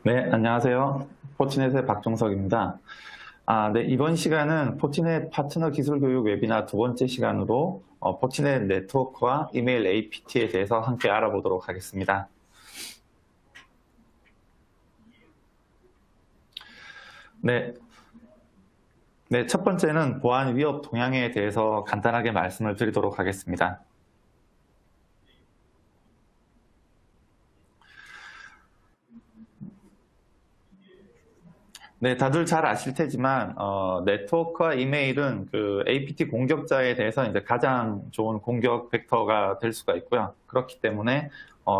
네, 안녕하세요. 포티넷의 박종석입니다. 네, 이번 시간은 포티넷 파트너 기술 교육 웨비나 두 번째 시간으로 포티넷 네트워크와 이메일 APT에 대해서 함께 알아보도록 하겠습니다. 네, 첫 번째는 보안 위협 동향에 대해서 간단하게 말씀을 드리도록 하겠습니다. 네, 다들 잘 아실 테지만 네트워크와 이메일은 그 APT 공격자에 대해서 이제 가장 좋은 공격 벡터가 될 수가 있고요. 그렇기 때문에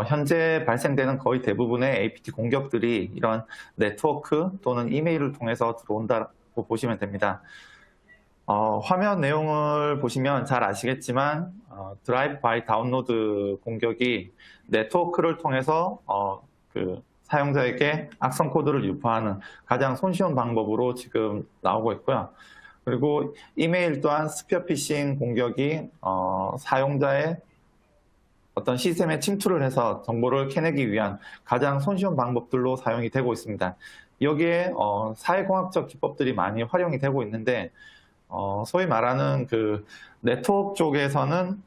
현재 발생되는 거의 대부분의 APT 공격들이 이런 네트워크 또는 이메일을 통해서 들어온다고 보시면 됩니다. 화면 내용을 보시면 잘 아시겠지만 드라이브 바이 다운로드 공격이 네트워크를 통해서 사용자에게 악성 코드를 유포하는 가장 손쉬운 방법으로 지금 나오고 있고요. 그리고 이메일 또한 스피어 피싱 공격이 사용자의 어떤 시스템에 침투를 해서 정보를 캐내기 위한 가장 손쉬운 방법들로 사용이 되고 있습니다. 여기에 사회공학적 기법들이 많이 활용이 되고 있는데 소위 말하는 그 네트워크 쪽에서는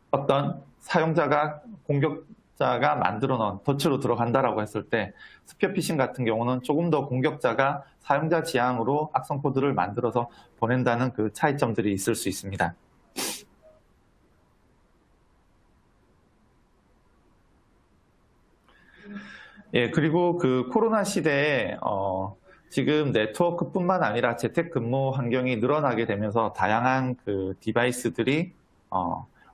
어떤 사용자가 공격자가 만들어 놓은 덫으로 들어간다라고 했을 때 스피어 피싱 같은 경우는 조금 더 공격자가 사용자 지향으로 악성 코드를 만들어서 보낸다는 그 차이점들이 있을 수 있습니다. 예, 그리고 그 코로나 시대에 지금 네트워크뿐만 아니라 재택근무 환경이 늘어나게 되면서 다양한 그 디바이스들이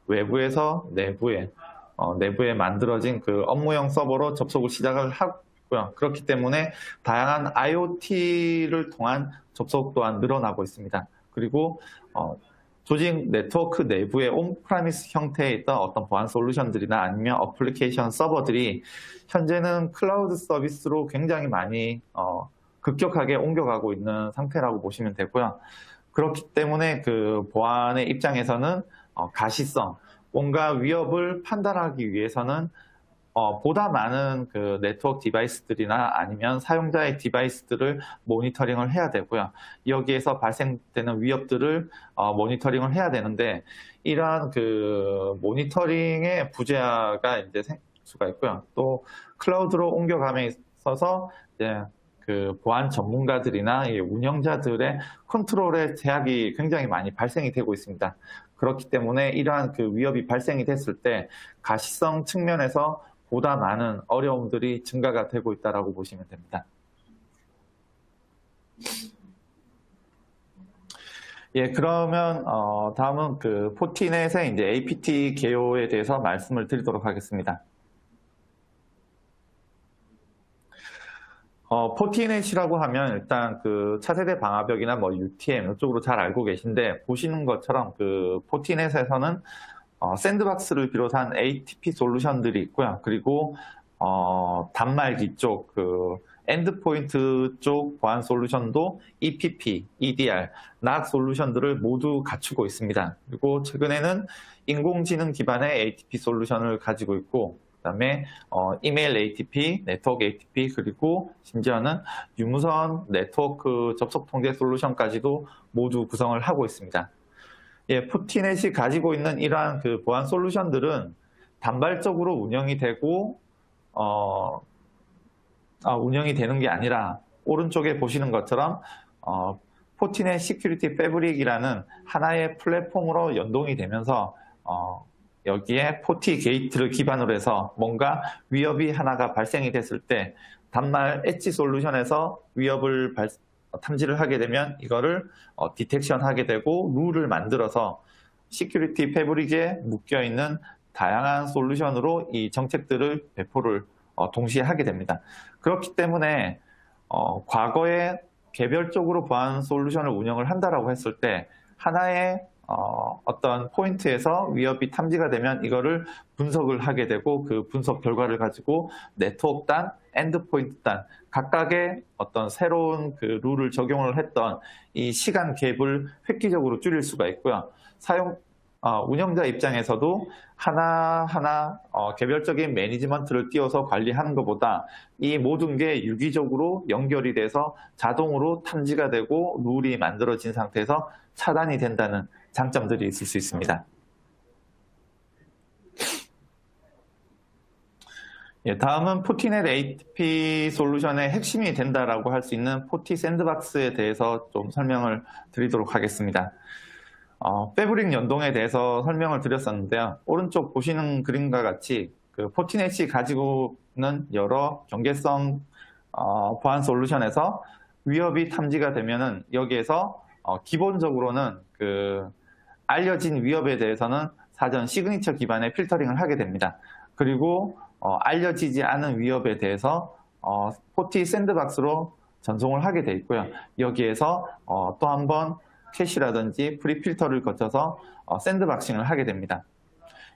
외부에서 내부에 만들어진 그 업무용 서버로 접속을 시작을 하고요. 그렇기 때문에 다양한 IoT를 통한 접속 또한 늘어나고 있습니다. 그리고 조직 네트워크 내부의 온프라미스 형태에 있던 어떤 보안 솔루션들이나 아니면 어플리케이션 서버들이 현재는 클라우드 서비스로 굉장히 많이 급격하게 옮겨가고 있는 상태라고 보시면 되고요. 그렇기 때문에 그 보안의 입장에서는 가시성, 뭔가 위협을 판단하기 위해서는 보다 많은 그 네트워크 디바이스들이나 아니면 사용자의 디바이스들을 모니터링을 해야 되고요. 여기에서 발생되는 위협들을 모니터링을 해야 되는데 이러한 그 모니터링의 부재가 이제 생길 수가 있고요. 또 클라우드로 옮겨감에 있어서 이제 그 보안 전문가들이나 운영자들의 컨트롤의 제약이 굉장히 많이 발생이 되고 있습니다. 그렇기 때문에 이러한 그 위협이 발생이 됐을 때 가시성 측면에서 보다 많은 어려움들이 증가가 되고 있다고 보시면 됩니다. 예, 그러면 다음은 그 포티넷의 이제 APT 개요에 대해서 말씀을 드리도록 하겠습니다. 포티넷이라고 하면 일단 그 차세대 방화벽이나 뭐 UTM 이쪽으로 잘 알고 계신데 보시는 것처럼 그 포티넷에서는 샌드박스를 비롯한 ATP 솔루션들이 있고요. 그리고 단말기 쪽, 그 엔드포인트 쪽 보안 솔루션도 EPP, EDR, NAC 솔루션들을 모두 갖추고 있습니다. 그리고 최근에는 인공지능 기반의 ATP 솔루션을 가지고 있고, 그다음에 이메일 ATP, 네트워크 ATP, 그리고 심지어는 유무선 네트워크 접속 통제 솔루션까지도 모두 구성을 하고 있습니다. 예, 포티넷이 가지고 있는 이러한 그 보안 솔루션들은 단발적으로 운영이 되고 운영이 되는 게 아니라 오른쪽에 보시는 것처럼 포티넷 시큐리티 패브릭이라는 하나의 플랫폼으로 연동이 되면서 여기에 포티 게이트를 기반으로 해서 뭔가 위협이 하나가 발생이 됐을 때 단말 엣지 솔루션에서 위협을 탐지를 하게 되면 이거를 디텍션 하게 되고 룰을 만들어서 시큐리티 패브릭에 묶여있는 다양한 솔루션으로 이 정책들을 배포를 동시에 하게 됩니다. 그렇기 때문에 과거에 개별적으로 보안 솔루션을 운영을 한다라고 했을 때 하나의 어떤 포인트에서 위협이 탐지가 되면 이거를 분석을 하게 되고 그 분석 결과를 가지고 네트워크 단, 엔드포인트 단 각각의 어떤 새로운 그 룰을 적용을 했던 이 시간 갭을 획기적으로 줄일 수가 있고요. 운영자 입장에서도 하나하나 개별적인 매니지먼트를 띄워서 관리하는 것보다 이 모든 게 유기적으로 연결이 돼서 자동으로 탐지가 되고 룰이 만들어진 상태에서 차단이 된다는 장점들이 있을 수 있습니다. 예, 다음은 포티넷 API 솔루션의 핵심이 된다라고 할 수 있는 포티 샌드박스에 대해서 좀 설명을 드리도록 하겠습니다. 패브릭 연동에 대해서 설명을 드렸었는데요. 오른쪽 보시는 그림과 같이 그 포티넷이 가지고 있는 여러 경계성 보안 솔루션에서 위협이 탐지가 되면은 여기에서 기본적으로는 그 알려진 위협에 대해서는 사전 시그니처 기반의 필터링을 하게 됩니다. 그리고 알려지지 않은 위협에 대해서 포티 샌드박스로 전송을 하게 돼 있고요. 여기에서 또 한 번 캐시라든지 프리필터를 거쳐서 샌드박싱을 하게 됩니다.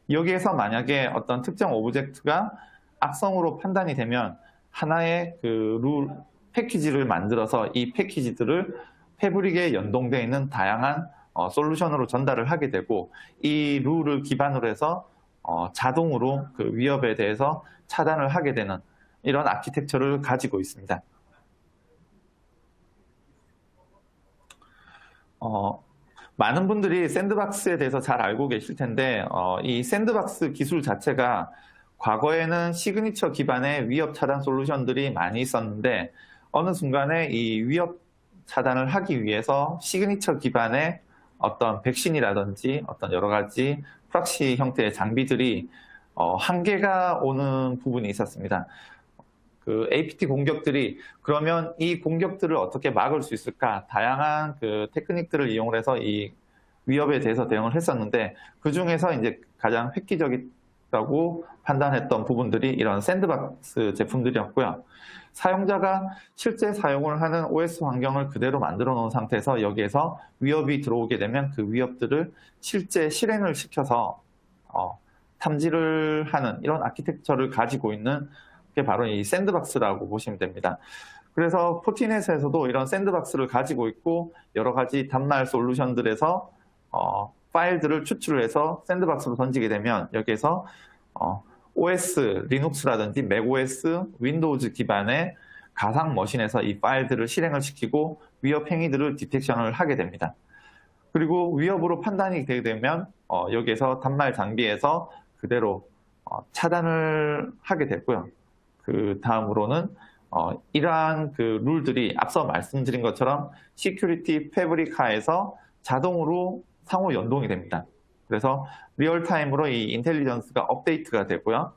여기에서 만약에 어떤 특정 오브젝트가 악성으로 판단이 되면 하나의 그 룰 패키지를 만들어서 이 패키지들을 패브릭에 연동되어 있는 다양한 솔루션으로 전달을 하게 되고 이 룰을 기반으로 해서 자동으로 그 위협에 대해서 차단을 하게 되는 이런 아키텍처를 가지고 있습니다. 많은 분들이 샌드박스에 대해서 잘 알고 계실 텐데 이 샌드박스 기술 자체가 과거에는 시그니처 기반의 위협 차단 솔루션들이 많이 있었는데 어느 순간에 이 위협 차단을 하기 위해서 시그니처 기반의 어떤 백신이라든지 어떤 여러 가지 프락시 형태의 장비들이 한계가 오는 부분이 있었습니다. 그 APT 공격들이 그러면 이 공격들을 어떻게 막을 수 있을까? 다양한 그 테크닉들을 이용해서 이 위협에 대해서 대응을 했었는데 그 중에서 이제 가장 획기적이라고 판단했던 부분들이 이런 샌드박스 제품들이었고요. 사용자가 실제 사용을 하는 OS 환경을 그대로 만들어 놓은 상태에서 여기에서 위협이 들어오게 되면 그 위협들을 실제 실행을 시켜서 탐지를 하는 이런 아키텍처를 가지고 있는 게 바로 이 샌드박스라고 보시면 됩니다. 그래서 포티넷에서도 이런 샌드박스를 가지고 있고 여러 가지 단말 솔루션들에서 파일들을 추출을 해서 샌드박스로 던지게 되면 여기에서 OS, 리눅스라든지 맥OS, 윈도우즈 기반의 가상 머신에서 이 파일들을 실행을 시키고 위협 행위들을 디텍션을 하게 됩니다. 그리고 위협으로 판단이 되게 되면 여기에서 단말 장비에서 그대로 차단을 하게 되고요. 그 다음으로는 이러한 그 룰들이 앞서 말씀드린 것처럼 시큐리티 패브릭 하에서 자동으로 상호 연동이 됩니다. 그래서 리얼타임으로 이 인텔리전스가 업데이트가 되고요.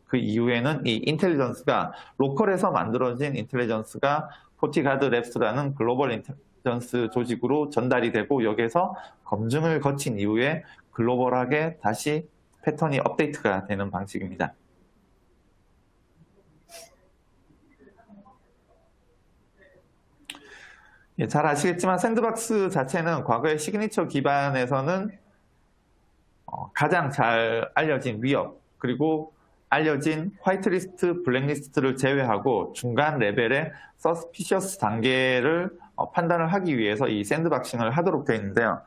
그 이후에는 이 인텔리전스가 로컬에서 만들어진 인텔리전스가 포티가드 랩스라는 글로벌 인텔리전스 조직으로 전달이 되고 여기에서 검증을 거친 이후에 글로벌하게 다시 패턴이 업데이트가 되는 방식입니다. 예, 잘 아시겠지만 샌드박스 자체는 과거의 시그니처 기반에서는 가장 잘 알려진 위협 그리고 알려진 화이트리스트, 블랙리스트를 제외하고 중간 레벨의 서스피셔스 단계를 판단을 하기 위해서 이 샌드박싱을 하도록 되어 있는데요.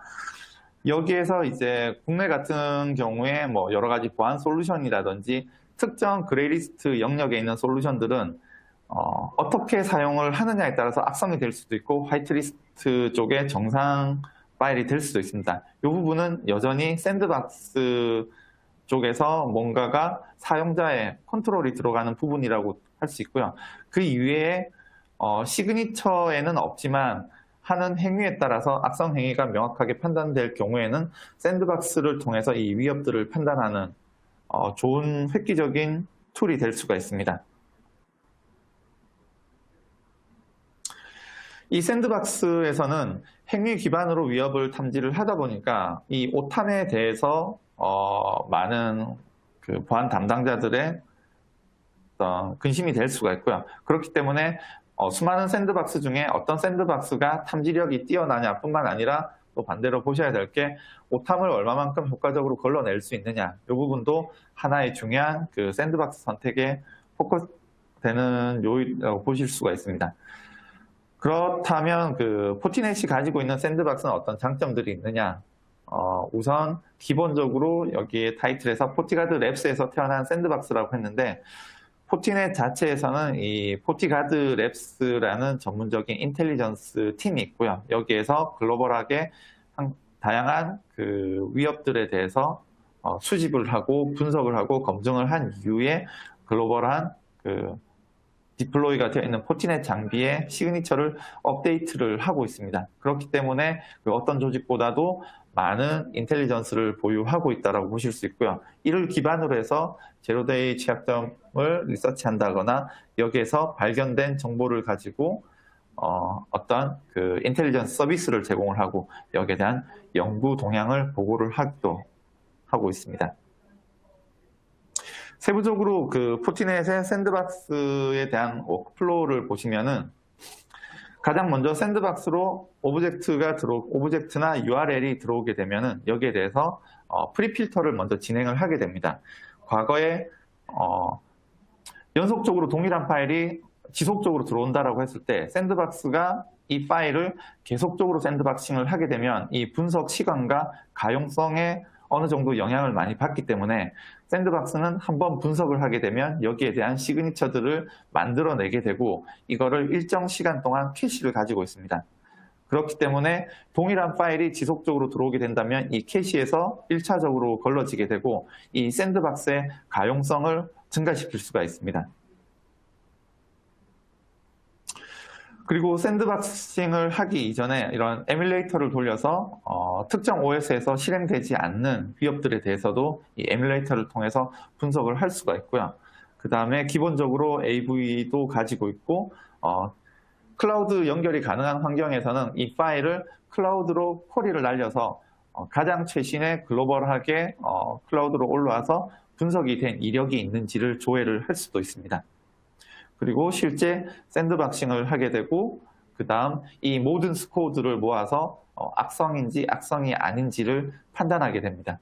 여기에서 이제 국내 같은 경우에 뭐 여러 가지 보안 솔루션이라든지 특정 그레이리스트 영역에 있는 솔루션들은 어떻게 사용을 하느냐에 따라서 악성이 될 수도 있고 화이트리스트 쪽에 정상 파일이 될 수도 있습니다. 이 부분은 여전히 샌드박스 쪽에서 뭔가가 사용자의 컨트롤이 들어가는 부분이라고 할 수 있고요. 그 이외에 시그니처에는 없지만 하는 행위에 따라서 악성 행위가 명확하게 판단될 경우에는 샌드박스를 통해서 이 위협들을 판단하는 좋은 획기적인 툴이 될 수가 있습니다. 이 샌드박스에서는 행위 기반으로 위협을 탐지를 하다 보니까 이 오탄에 대해서 많은 그 보안 담당자들의 어떤 근심이 될 수가 있고요. 그렇기 때문에 수많은 샌드박스 중에 어떤 샌드박스가 탐지력이 뛰어나냐 뿐만 아니라 또 반대로 보셔야 될 게 오탐을 얼마만큼 효과적으로 걸러낼 수 있느냐 이 부분도 하나의 중요한 그 샌드박스 선택에 포커스되는 요인이라고 보실 수가 있습니다. 그렇다면 그 포티넷이 가지고 있는 샌드박스는 어떤 장점들이 있느냐? 우선 기본적으로 여기에 타이틀에서 포티가드 랩스에서 태어난 샌드박스라고 했는데, 포티넷 자체에서는 이 포티가드 랩스라는 전문적인 인텔리전스 팀이 있고요. 여기에서 글로벌하게 다양한 그 위협들에 대해서 수집을 하고 분석을 하고 검증을 한 이후에 글로벌한 그 디플로이가 되어 있는 포티넷 장비의 시그니처를 업데이트를 하고 있습니다. 그렇기 때문에 그 어떤 조직보다도 많은 인텔리전스를 보유하고 있다고 보실 수 있고요. 이를 기반으로 해서 제로데이 취약점을 리서치한다거나 여기에서 발견된 정보를 가지고 어떤 그 인텔리전스 서비스를 제공을 하고 여기에 대한 연구 동향을 보고를 하기도 하고 있습니다. 세부적으로 그 포티넷의 샌드박스에 대한 워크플로우를 보시면은 가장 먼저 샌드박스로 오브젝트나 URL이 들어오게 되면은 여기에 대해서 프리필터를 먼저 진행을 하게 됩니다. 과거에 연속적으로 동일한 파일이 지속적으로 들어온다라고 했을 때 샌드박스가 이 파일을 계속적으로 샌드박싱을 하게 되면 이 분석 시간과 가용성에 어느 정도 영향을 많이 받기 때문에 샌드박스는 한번 분석을 하게 되면 여기에 대한 시그니처들을 만들어내게 되고 이거를 일정 시간 동안 캐시를 가지고 있습니다. 그렇기 때문에 동일한 파일이 지속적으로 들어오게 된다면 이 캐시에서 1차적으로 걸러지게 되고 이 샌드박스의 가용성을 증가시킬 수가 있습니다. 그리고 샌드박싱을 하기 이전에 이런 에뮬레이터를 돌려서 특정 OS에서 실행되지 않는 위협들에 대해서도 이 에뮬레이터를 통해서 분석을 할 수가 있고요. 그 다음에 기본적으로 AV도 가지고 있고 클라우드 연결이 가능한 환경에서는 이 파일을 클라우드로 쿼리를 날려서 가장 최신의 글로벌하게 클라우드로 올라와서 분석이 된 이력이 있는지를 조회를 할 수도 있습니다. 그리고 실제 샌드박싱을 하게 되고 그 다음 이 모든 스코어들을 모아서 악성인지 악성이 아닌지를 판단하게 됩니다.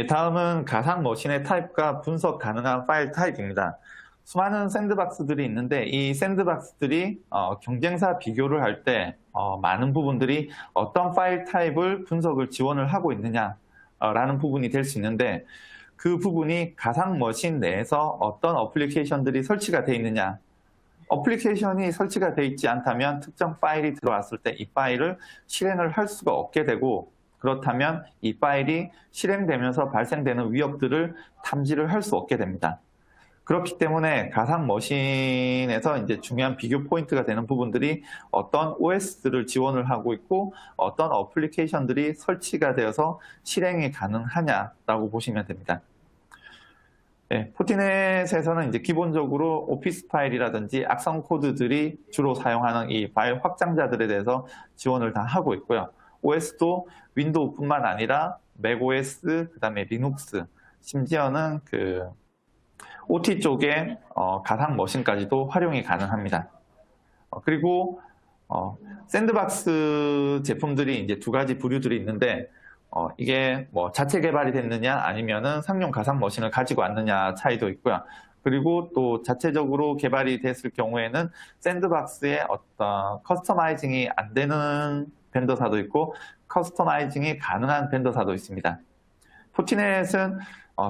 다음은 가상 머신의 타입과 분석 가능한 파일 타입입니다. 수많은 샌드박스들이 있는데 이 샌드박스들이 경쟁사 비교를 할 때 많은 부분들이 어떤 파일 타입을 분석을 지원을 하고 있느냐라는 부분이 될 수 있는데 그 부분이 가상 머신 내에서 어떤 어플리케이션들이 설치가 되어 있느냐, 어플리케이션이 설치가 되어 있지 않다면 특정 파일이 들어왔을 때 이 파일을 실행을 할 수가 없게 되고 그렇다면 이 파일이 실행되면서 발생되는 위협들을 탐지를 할 수 없게 됩니다. 그렇기 때문에 가상 머신에서 이제 중요한 비교 포인트가 되는 부분들이 어떤 OS들을 지원을 하고 있고 어떤 어플리케이션들이 설치가 되어서 실행이 가능하냐라고 보시면 됩니다. 포티넷에서는 이제 기본적으로 오피스 파일이라든지 악성 코드들이 주로 사용하는 이 파일 확장자들에 대해서 지원을 다 하고 있고요. OS도 윈도우뿐만 아니라 맥OS, 그다음에 리눅스, 심지어는 그 OT 쪽에 가상 머신까지도 활용이 가능합니다. 그리고 샌드박스 제품들이 이제 두 가지 부류들이 있는데 이게 뭐 자체 개발이 됐느냐 아니면은 상용 가상 머신을 가지고 왔느냐 차이도 있고요. 그리고 또 자체적으로 개발이 됐을 경우에는 샌드박스에 어떤 커스터마이징이 안 되는 벤더사도 있고 커스터마이징이 가능한 벤더사도 있습니다. 포티넷은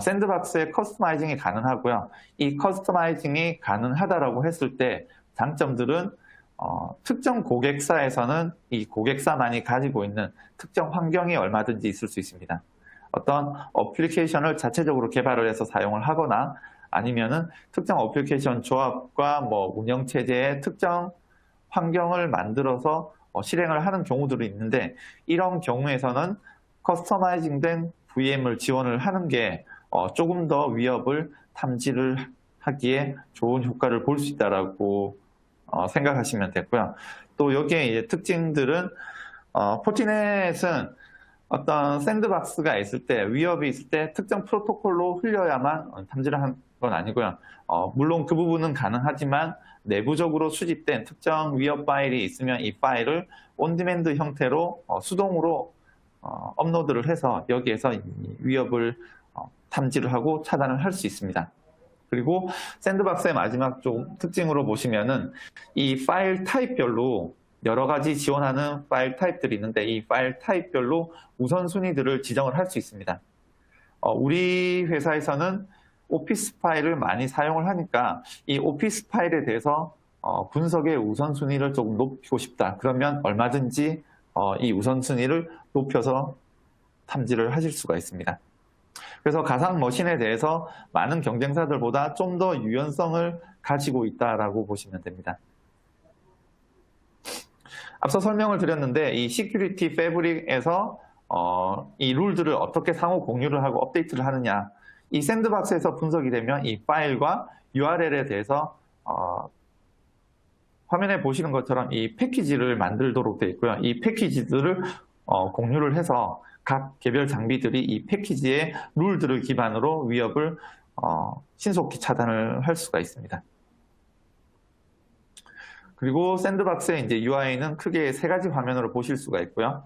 샌드박스에 커스터마이징이 가능하고요. 이 커스터마이징이 가능하다라고 했을 때 장점들은 특정 고객사에서는 이 고객사만이 가지고 있는 특정 환경이 얼마든지 있을 수 있습니다. 어떤 어플리케이션을 자체적으로 개발을 해서 사용을 하거나 아니면은 특정 어플리케이션 조합과 뭐 운영체제의 특정 환경을 만들어서 실행을 하는 경우들이 있는데 이런 경우에서는 커스터마이징된 VM을 지원을 하는 게 조금 더 위협을 탐지를 하기에 좋은 효과를 볼 수 있다라고 생각하시면 되고요. 또 여기에 이제 특징들은 포티넷은 어떤 샌드박스가 있을 때 위협이 있을 때 특정 프로토콜로 흘려야만 탐지를 하는 건 아니고요. 물론 그 부분은 가능하지만 내부적으로 수집된 특정 위협 파일이 있으면 이 파일을 온디맨드 형태로 수동으로 업로드를 해서 여기에서 위협을 탐지를 하고 차단을 할 수 있습니다. 그리고 샌드박스의 마지막 좀 특징으로 보시면은 이 파일 타입별로 여러 가지 지원하는 파일 타입들이 있는데 이 파일 타입별로 우선순위들을 지정을 할 수 있습니다. 우리 회사에서는 오피스 파일을 많이 사용을 하니까 이 오피스 파일에 대해서 분석의 우선순위를 조금 높이고 싶다. 그러면 얼마든지 이 우선순위를 높여서 탐지를 하실 수가 있습니다. 그래서 가상 머신에 대해서 많은 경쟁사들보다 좀 더 유연성을 가지고 있다라고 보시면 됩니다. 앞서 설명을 드렸는데 이 시큐리티 패브릭에서 이 룰들을 어떻게 상호 공유를 하고 업데이트를 하느냐, 이 샌드박스에서 분석이 되면 이 파일과 URL에 대해서 화면에 보시는 것처럼 이 패키지를 만들도록 되어 있고요. 이 패키지들을 공유를 해서 각 개별 장비들이 이 패키지의 룰들을 기반으로 위협을 신속히 차단을 할 수가 있습니다. 그리고 샌드박스의 이제 UI는 크게 세 가지 화면으로 보실 수가 있고요.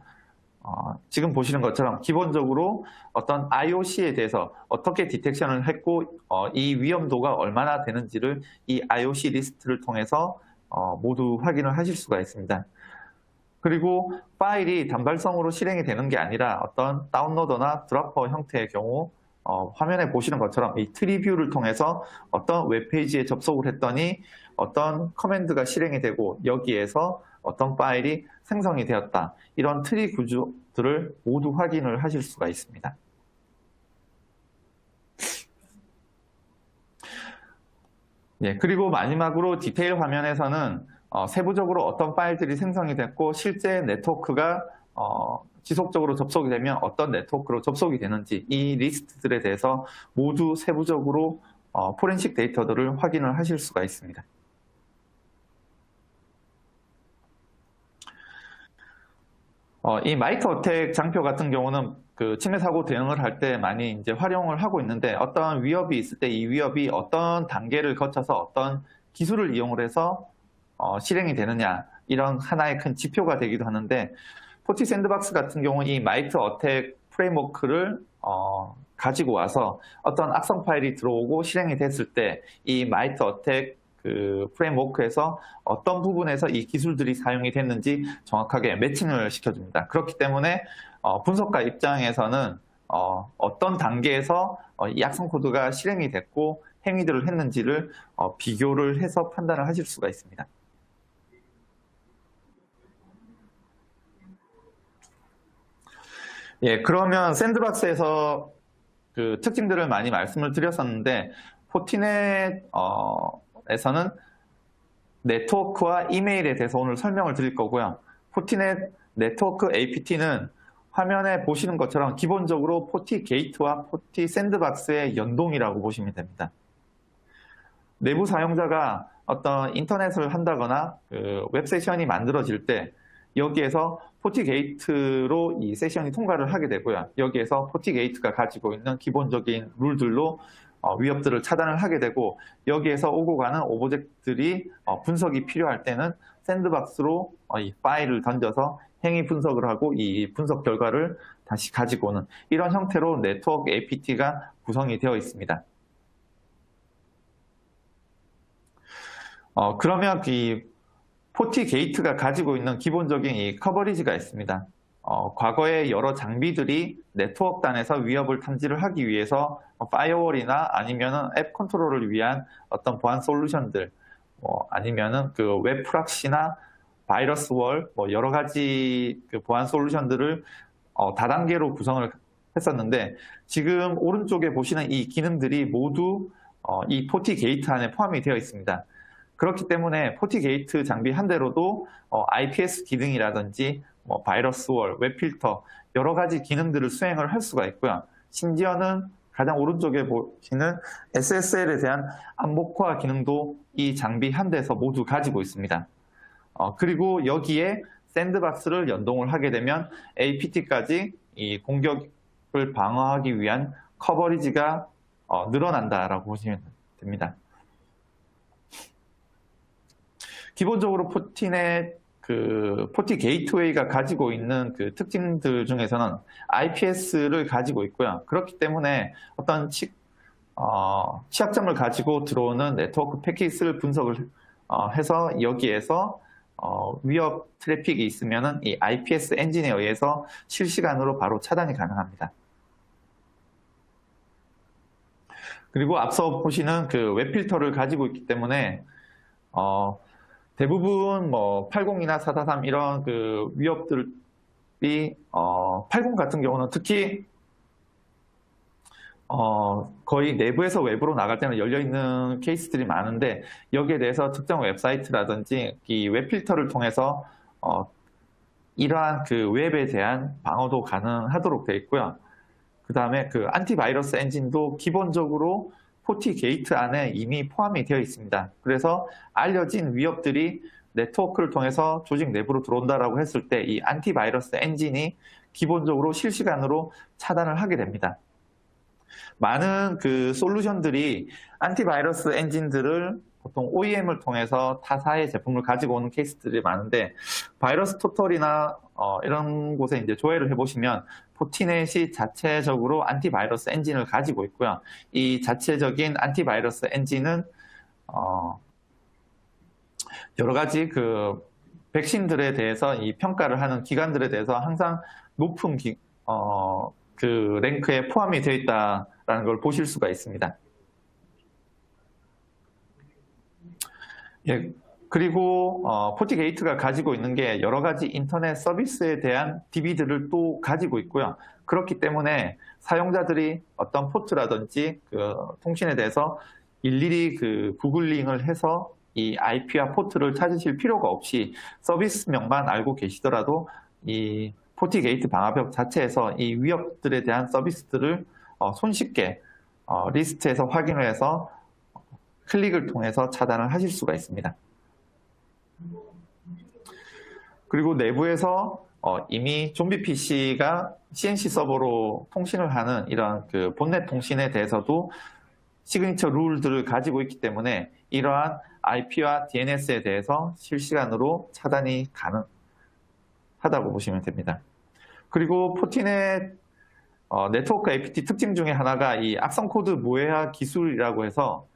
지금 보시는 것처럼 기본적으로 어떤 IOC에 대해서 어떻게 디텍션을 했고 이 위험도가 얼마나 되는지를 이 IOC 리스트를 통해서 모두 확인을 하실 수가 있습니다. 그리고 파일이 단발성으로 실행이 되는 게 아니라 어떤 다운로더나 드로퍼 형태의 경우 화면에 보시는 것처럼 이 트리뷰를 통해서 어떤 웹페이지에 접속을 했더니 어떤 커맨드가 실행이 되고 여기에서 어떤 파일이 생성이 되었다. 이런 트리 구조들을 모두 확인을 하실 수가 있습니다. 네, 그리고 마지막으로 디테일 화면에서는 세부적으로 어떤 파일들이 생성이 됐고 실제 네트워크가 지속적으로 접속이 되면 어떤 네트워크로 접속이 되는지 이 리스트들에 대해서 모두 세부적으로 포렌식 데이터들을 확인을 하실 수가 있습니다. 이 마이트 어택 장표 같은 경우는 그 침해 사고 대응을 할 때 많이 이제 활용을 하고 있는데 어떤 위협이 있을 때 이 위협이 어떤 단계를 거쳐서 어떤 기술을 이용을 해서 실행이 되느냐 이런 하나의 큰 지표가 되기도 하는데 포티 샌드박스 같은 경우는 이 마이트 어택 프레임워크를 가지고 와서 어떤 악성 파일이 들어오고 실행이 됐을 때 이 마이트 어택 그 프레임워크에서 어떤 부분에서 이 기술들이 사용이 됐는지 정확하게 매칭을 시켜줍니다. 그렇기 때문에 분석가 입장에서는 어떤 단계에서 이 악성 코드가 실행이 됐고 행위들을 했는지를 비교를 해서 판단을 하실 수가 있습니다. 예, 그러면 샌드박스에서 그 특징들을 많이 말씀을 드렸었는데 포티넷에서는 네트워크와 이메일에 대해서 오늘 설명을 드릴 거고요. 포티넷 네트워크 APT는 화면에 보시는 것처럼 기본적으로 포티 게이트와 포티 샌드박스의 연동이라고 보시면 됩니다. 내부 사용자가 어떤 인터넷을 한다거나 그 웹 세션이 만들어질 때 여기에서 포티 게이트로 이 세션이 통과를 하게 되고요. 여기에서 포티 게이트가 가지고 있는 기본적인 룰들로 위협들을 차단을 하게 되고 여기에서 오고 가는 오브젝트들이 분석이 필요할 때는 샌드박스로 이 파일을 던져서 행위 분석을 하고 이 분석 결과를 다시 가지고 오는 이런 형태로 네트워크 APT가 구성이 되어 있습니다. 그러면 이 포티 게이트가 가지고 있는 기본적인 이 커버리지가 있습니다. 과거에 여러 장비들이 네트워크단에서 위협을 탐지를 하기 위해서 파이어월이나 아니면은 앱 컨트롤을 위한 어떤 보안 솔루션들, 아니면은 그 웹 프락시나 바이러스월, 여러 가지 그 보안 솔루션들을 다단계로 구성을 했었는데 지금 오른쪽에 보시는 이 기능들이 모두 이 포티 게이트 안에 포함이 되어 있습니다. 그렇기 때문에 포티 게이트 장비 한 대로도 IPS 기능이라든지 바이러스월, 웹필터 여러 가지 기능들을 수행을 할 수가 있고요. 심지어는 가장 오른쪽에 보시는 SSL에 대한 암호화 기능도 이 장비 한 대에서 모두 가지고 있습니다. 그리고 여기에 샌드박스를 연동을 하게 되면 APT까지 이 공격을 방어하기 위한 커버리지가 늘어난다라고 보시면 됩니다. 기본적으로 포티넷 포티 게이트웨이가 가지고 있는 그 특징들 중에서는 IPS를 가지고 있고요. 그렇기 때문에 어떤 취약점을 가지고 들어오는 네트워크 패킷을 분석을 해서 여기에서 위협 트래픽이 있으면은 이 IPS 엔진에 의해서 실시간으로 바로 차단이 가능합니다. 그리고 앞서 보시는 그 웹 필터를 가지고 있기 때문에 대부분 뭐 80이나 443 이런 그 위협들이 80 같은 경우는 특히 거의 내부에서 외부로 나갈 때는 열려있는 케이스들이 많은데 여기에 대해서 특정 웹사이트라든지 이 웹 필터를 통해서 이러한 그 웹에 대한 방어도 가능하도록 되어 있고요. 그 다음에 그 안티바이러스 엔진도 기본적으로 포티게이트 안에 이미 포함이 되어 있습니다. 그래서 알려진 위협들이 네트워크를 통해서 조직 내부로 들어온다라고 했을 때 이 안티바이러스 엔진이 기본적으로 실시간으로 차단을 하게 됩니다. 많은 그 솔루션들이 안티바이러스 엔진들을 보통 OEM을 통해서 타사의 제품을 가지고 오는 케이스들이 많은데 바이러스 토털이나 이런 곳에 이제 조회를 해보시면 포티넷이 자체적으로 안티바이러스 엔진을 가지고 있고요. 이 자체적인 안티바이러스 엔진은 여러 가지 그 백신들에 대해서 이 평가를 하는 기관들에 대해서 항상 높은 그 랭크에 포함이 되어 있다라는 걸 보실 수가 있습니다. 예, 그리고 포티게이트가 가지고 있는 게 여러 가지 인터넷 서비스에 대한 DB들을 또 가지고 있고요. 그렇기 때문에 사용자들이 어떤 포트라든지 그 통신에 대해서 일일이 그 구글링을 해서 이 IP와 포트를 찾으실 필요가 없이 서비스명만 알고 계시더라도 이 포티게이트 방화벽 자체에서 이 위협들에 대한 서비스들을 손쉽게 리스트에서 확인을 해서 클릭을 통해서 차단을 하실 수가 있습니다. 그리고 내부에서 이미 좀비 PC가 CNC 서버로 통신을 하는 이런 그 본넷 통신에 대해서도 시그니처 룰들을 가지고 있기 때문에 이러한 IP와 DNS에 대해서 실시간으로 차단이 가능하다고 보시면 됩니다. 그리고 포티넷 네트워크 APT 특징 중에 하나가 이 악성 코드 모해화 기술이라고 해서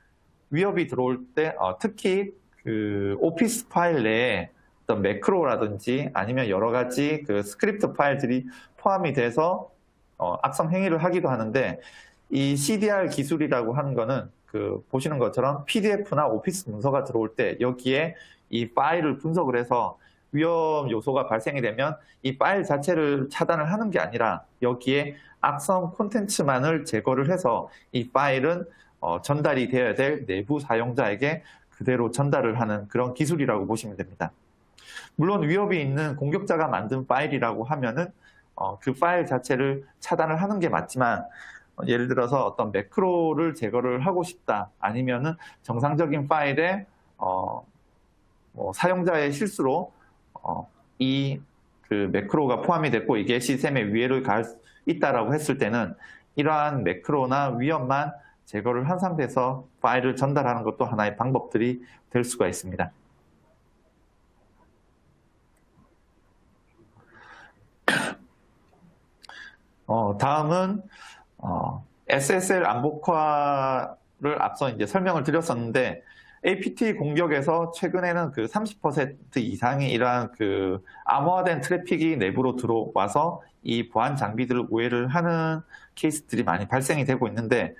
위협이 들어올 때 특히 그 오피스 파일 내에 어떤 매크로라든지 아니면 여러 가지 그 스크립트 파일들이 포함이 돼서 악성 행위를 하기도 하는데 이 CDR 기술이라고 하는 거는 그 보시는 것처럼 PDF나 오피스 문서가 들어올 때 여기에 이 파일을 분석을 해서 위험 요소가 발생이 되면 이 파일 자체를 차단을 하는 게 아니라 여기에 악성 콘텐츠만을 제거를 해서 이 파일은 전달이 되어야 될 내부 사용자에게 그대로 전달을 하는 그런 기술이라고 보시면 됩니다. 물론 위협이 있는 공격자가 만든 파일이라고 하면은 그 파일 자체를 차단을 하는 게 맞지만 예를 들어서 어떤 매크로를 제거를 하고 싶다 아니면은 정상적인 파일에 뭐 사용자의 실수로 이 그 매크로가 포함이 됐고 이게 시스템에 위해를 가할 수 있다라고 했을 때는 이러한 매크로나 위협만 제거를 한 상태에서 파일을 전달하는 것도 하나의 방법들이 될 수가 있습니다. 다음은 SSL 안복화를 앞서 이제 설명을 드렸었는데 APT 공격에서 최근에는 그 30% 이상이 이러한 그 암호화된 트래픽이 내부로 들어와서 이 보안 장비들을 오해를 하는 케이스들이 많이 발생이 되고 있는데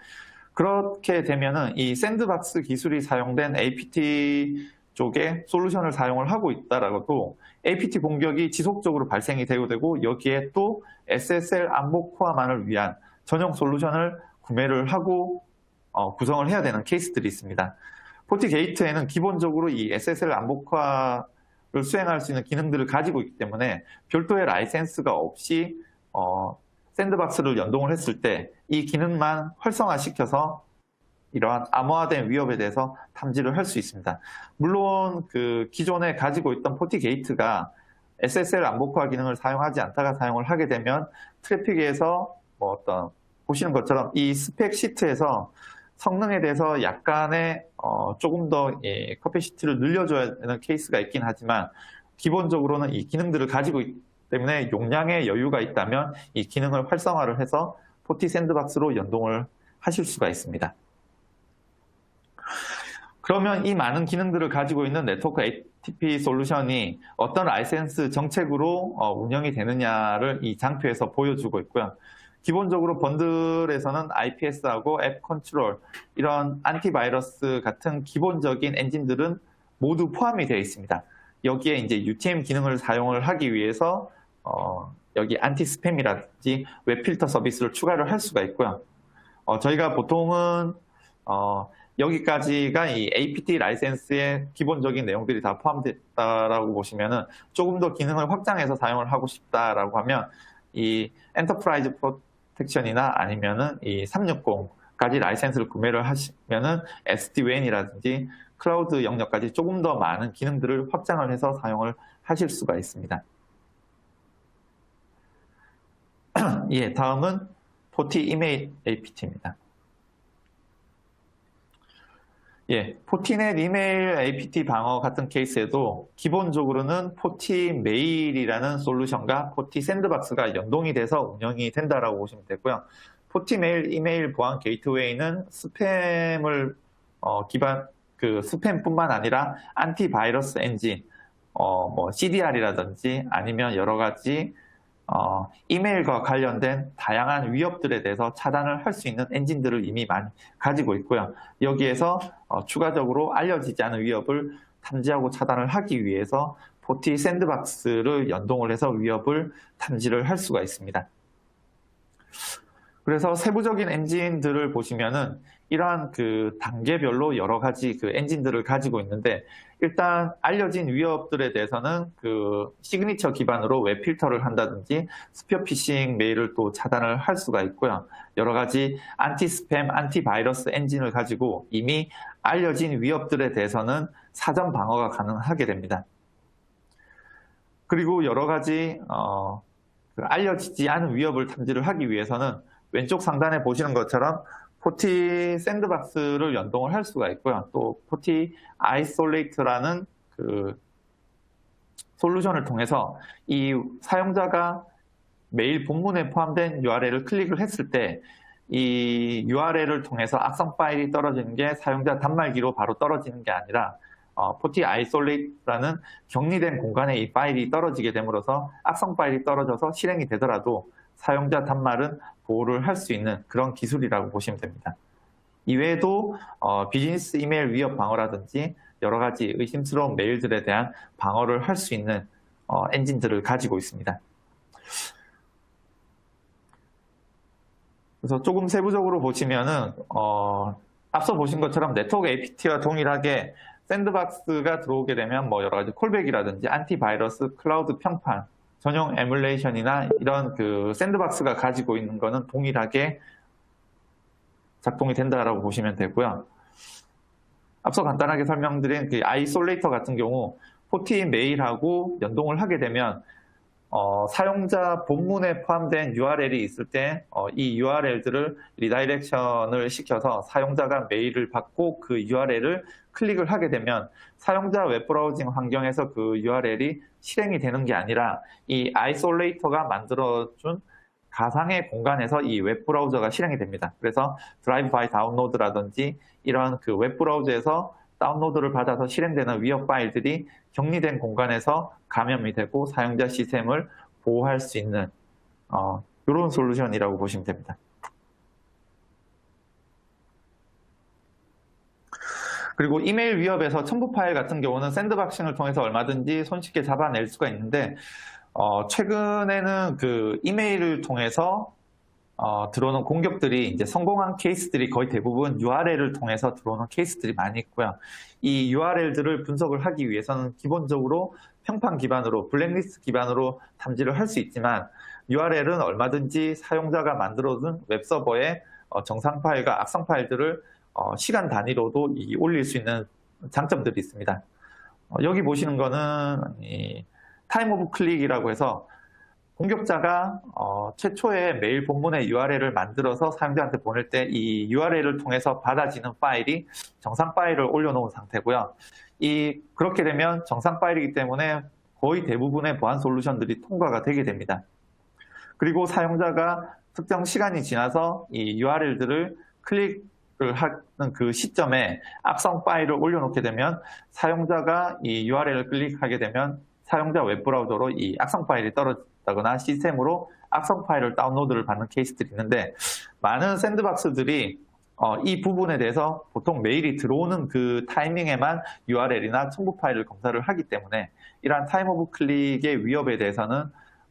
그렇게 되면은 이 샌드박스 기술이 사용된 APT 쪽에 솔루션을 사용을 하고 있다라고도 APT 공격이 지속적으로 발생이 되고 여기에 또 SSL 안복화만을 위한 전용 솔루션을 구매를 하고 구성을 해야 되는 케이스들이 있습니다. 포티게이트에는 기본적으로 이 SSL 안복화를 수행할 수 있는 기능들을 가지고 있기 때문에 별도의 라이센스가 없이 샌드박스를 연동을 했을 때 이 기능만 활성화시켜서 이러한 암호화된 위협에 대해서 탐지를 할 수 있습니다. 물론 그 기존에 가지고 있던 포티게이트가 SSL 안복화 기능을 사용하지 않다가 사용을 하게 되면 트래픽에서 뭐 어떤 보시는 것처럼 이 스펙 시트에서 성능에 대해서 약간의 조금 더 커패시티를 늘려줘야 되는 케이스가 있긴 하지만 기본적으로는 이 기능들을 가지고 있기 때문에 용량의 여유가 있다면 이 기능을 활성화를 해서 포티 샌드박스로 연동을 하실 수가 있습니다. 그러면 이 많은 기능들을 가지고 있는 네트워크 ATP 솔루션이 어떤 라이센스 정책으로 운영이 되느냐를 이 장표에서 보여주고 있고요. 기본적으로 번들에서는 IPS하고 앱 컨트롤, 이런 안티바이러스 같은 기본적인 엔진들은 모두 포함이 되어 있습니다. 여기에 이제 UTM 기능을 사용을 하기 위해서 여기 안티 스팸이라든지 웹 필터 서비스를 추가를 할 수가 있고요. 저희가 보통은 여기까지가 이 APT 라이센스의 기본적인 내용들이 다 포함됐다라고 보시면은 조금 더 기능을 확장해서 사용을 하고 싶다라고 하면 이 엔터프라이즈 프로텍션이나 아니면은 이 360까지 라이센스를 구매를 하시면은 SD-WAN이라든지 클라우드 영역까지 조금 더 많은 기능들을 확장을 해서 사용을 하실 수가 있습니다. 예, 다음은 포티 이메일 APT입니다. 예, 포티넷 이메일 APT 방어 같은 케이스에도 기본적으로는 포티 메일이라는 솔루션과 포티 샌드박스가 연동이 돼서 운영이 된다라고 보시면 되고요. 포티 메일 이메일 보안 게이트웨이는 스팸을 스팸뿐만 아니라 안티바이러스 엔진, 뭐 CDR이라든지 아니면 여러 가지 이메일과 관련된 다양한 위협들에 대해서 차단을 할 수 있는 엔진들을 이미 많이 가지고 있고요. 여기에서 추가적으로 알려지지 않은 위협을 탐지하고 차단을 하기 위해서 포티 샌드박스를 연동을 해서 위협을 탐지를 할 수가 있습니다. 그래서 세부적인 엔진들을 보시면은 이러한 그 단계별로 여러 가지 그 엔진들을 가지고 있는데, 일단 알려진 위협들에 대해서는 그 시그니처 기반으로 웹 필터를 한다든지 스피어 피싱 메일을 또 차단을 할 수가 있고요. 여러 가지 안티 스팸, 안티 바이러스 엔진을 가지고 이미 알려진 위협들에 대해서는 사전 방어가 가능하게 됩니다. 그리고 여러 가지 알려지지 않은 위협을 탐지를 하기 위해서는 왼쪽 상단에 보시는 것처럼 포티 샌드박스를 연동을 할 수가 있고요. 또 포티 아이솔레이트라는 그 솔루션을 통해서 이 사용자가 메일 본문에 포함된 URL을 클릭을 했을 때 이 URL을 통해서 악성 파일이 떨어지는 게 사용자 단말기로 바로 떨어지는 게 아니라 포티 아이솔레이트라는 격리된 공간에 이 파일이 떨어지게 됨으로써 악성 파일이 떨어져서 실행이 되더라도 사용자 단말은 보호를 할 수 있는 그런 기술이라고 보시면 됩니다. 이외에도 비즈니스 이메일 위협 방어라든지 여러 가지 의심스러운 메일들에 대한 방어를 할 수 있는 엔진들을 가지고 있습니다. 그래서 조금 세부적으로 보시면은 앞서 보신 것처럼 네트워크 APT와 동일하게 샌드박스가 들어오게 되면 뭐 여러 가지 콜백이라든지 안티바이러스, 클라우드 평판, 전용 에뮬레이션이나 이런 그 샌드박스가 가지고 있는 거는 동일하게 작동이 된다라고 보시면 되고요. 앞서 간단하게 설명드린 그 아이솔레이터 같은 경우 포티 메일하고 연동을 하게 되면 사용자 본문에 포함된 URL이 있을 때 이 URL들을 리다이렉션을 시켜서 사용자가 메일을 받고 그 URL을 클릭을 하게 되면 사용자 웹브라우징 환경에서 그 URL이 실행이 되는 게 아니라 이 아이솔레이터가 만들어준 가상의 공간에서 이 웹브라우저가 실행이 됩니다. 그래서 드라이브 바이 다운로드라든지 이런 그 웹브라우저에서 다운로드를 받아서 실행되는 위협 파일들이 격리된 공간에서 감염이 되고 사용자 시스템을 보호할 수 있는 이런 솔루션이라고 보시면 됩니다. 그리고 이메일 위협에서 첨부 파일 같은 경우는 샌드박싱을 통해서 얼마든지 손쉽게 잡아낼 수가 있는데 최근에는 그 이메일을 통해서 들어오는 공격들이 이제 성공한 케이스들이 거의 대부분 URL을 통해서 들어오는 케이스들이 많이 있고요. 이 URL들을 분석을 하기 위해서는 기본적으로 평판 기반으로, 블랙리스트 기반으로 탐지를 할 수 있지만 URL은 얼마든지 사용자가 만들어둔 웹서버에 정상 파일과 악성 파일들을 시간 단위로도 올릴 수 있는 장점들이 있습니다. 여기 보시는 거는 이 타임 오브 클릭이라고 해서 공격자가 최초의 메일 본문의 URL을 만들어서 사용자한테 보낼 때 이 URL을 통해서 받아지는 파일이 정상 파일을 올려놓은 상태고요. 그렇게 되면 정상 파일이기 때문에 거의 대부분의 보안 솔루션들이 통과가 되게 됩니다. 그리고 사용자가 특정 시간이 지나서 이 URL들을 하는 그 시점에 악성 파일을 올려놓게 되면 사용자가 이 URL을 클릭하게 되면 사용자 웹브라우저로 이 악성 파일이 떨어졌다거나 시스템으로 악성 파일을 다운로드를 받는 케이스들이 있는데 많은 샌드박스들이 이 부분에 대해서 보통 메일이 들어오는 그 타이밍에만 URL이나 첨부 파일을 검사를 하기 때문에 이러한 타임 오브 클릭의 위협에 대해서는